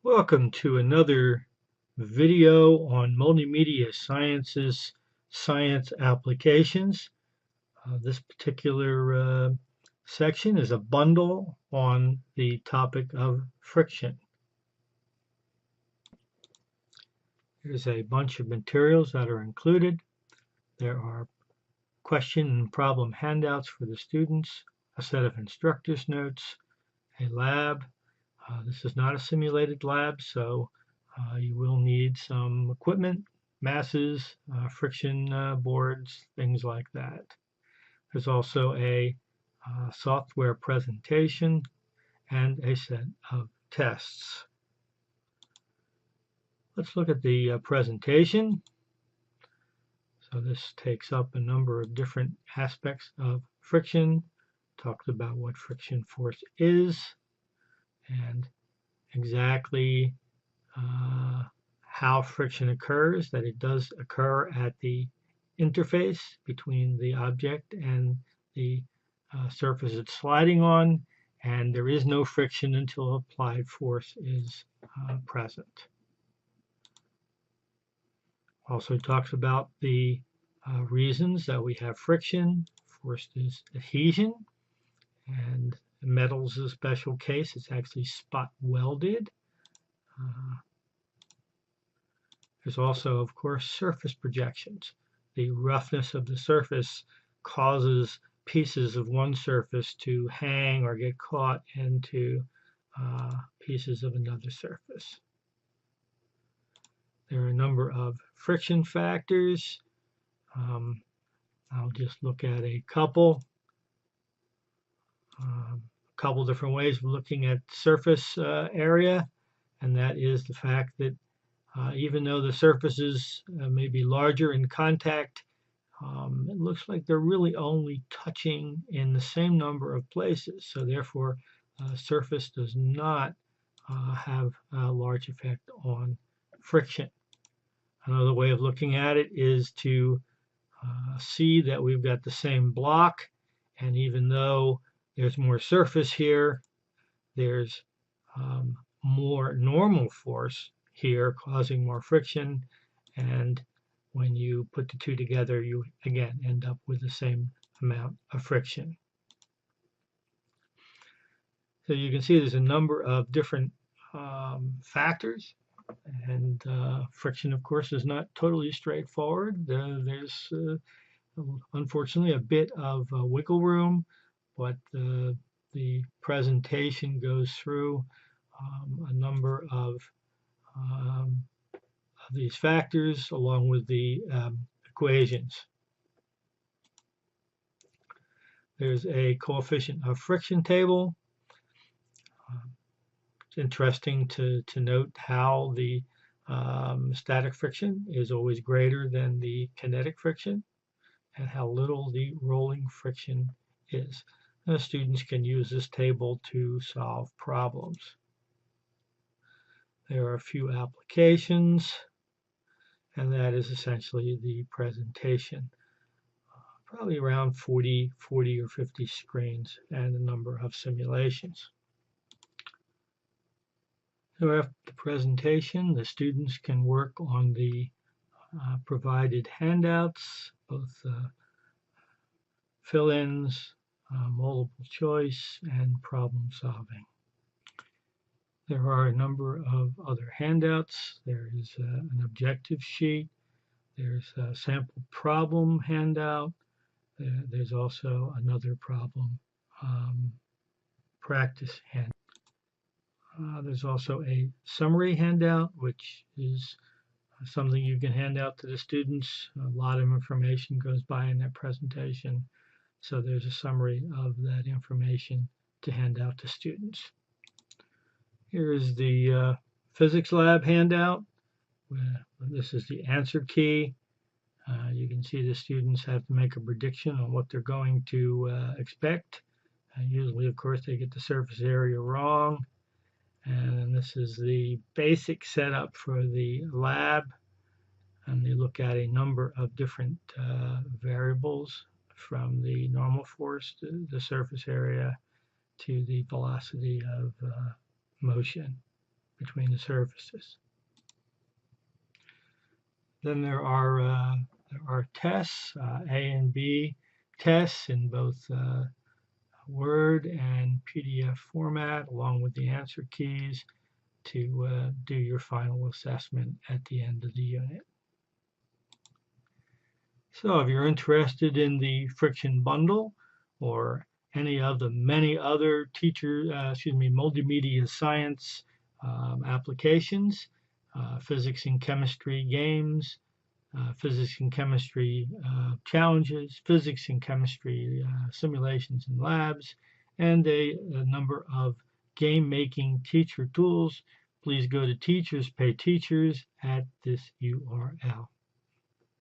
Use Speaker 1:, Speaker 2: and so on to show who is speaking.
Speaker 1: Welcome to another video on multimedia sciences, science applications. This particular section is a bundle on the topic of friction. There's a bunch of materials that are included. There are question and problem handouts for the students, a set of instructor's notes, a lab. This is not a simulated lab, so you will need some equipment, masses, friction boards, things like that. There's also a software presentation and a set of tests. Let's look at the presentation. So this takes up a number of different aspects of friction, talks about what friction force is, and exactly how friction occurs, that it does occur at the interface between the object and the surface it's sliding on, and there is no friction until applied force is present. Also talks about the reasons that we have friction. First is adhesion, and metals is a special case. It's actually spot welded. There's also, of course, surface projections. The roughness of the surface causes pieces of one surface to hang or get caught into pieces of another surface. There are a number of friction factors. I'll just look at a couple. A couple different ways of looking at surface area, and that is the fact that even though the surfaces may be larger in contact, it looks like they're really only touching in the same number of places. So therefore, surface does not have a large effect on friction. Another way of looking at it is to see that we've got the same block, and even though there's more surface here, there's more normal force here causing more friction, and when you put the two together, you again end up with the same amount of friction. So you can see there's a number of different factors, and friction, of course, is not totally straightforward. There's unfortunately a bit of wiggle room, but the presentation goes through a number of these factors along with the equations. There's a coefficient of friction table. It's interesting to note how the static friction is always greater than the kinetic friction, and how little the rolling friction is. Students can use this table to solve problems. There are a few applications, and that is essentially the presentation. Probably around 40 or 50 screens and a number of simulations. So after the presentation, the students can work on the provided handouts, both fill-ins, multiple choice, and problem solving. There are a number of other handouts. There is an objective sheet. There's a sample problem handout. There's also another problem practice handout. There's also a summary handout, which is something you can hand out to the students. A lot of information goes by in that presentation. So there's a summary of that information to hand out to students. Here is the physics lab handout. This is the answer key. You can see the students have to make a prediction on what they're going to expect. Usually, of course, they get the surface area wrong. And this is the basic setup for the lab. And they look at a number of different variables, from the normal force to the surface area to the velocity of motion. between the surfaces. Then there are tests, A and B tests in both Word and PDF format, along with the answer keys to do your final assessment at the end of the unit. So if you're interested in the Friction bundle or any of the many other multimedia science applications, physics and chemistry games, physics and chemistry challenges, physics and chemistry simulations and labs, and a number of game-making teacher tools, please go to Teachers Pay Teachers at this URL.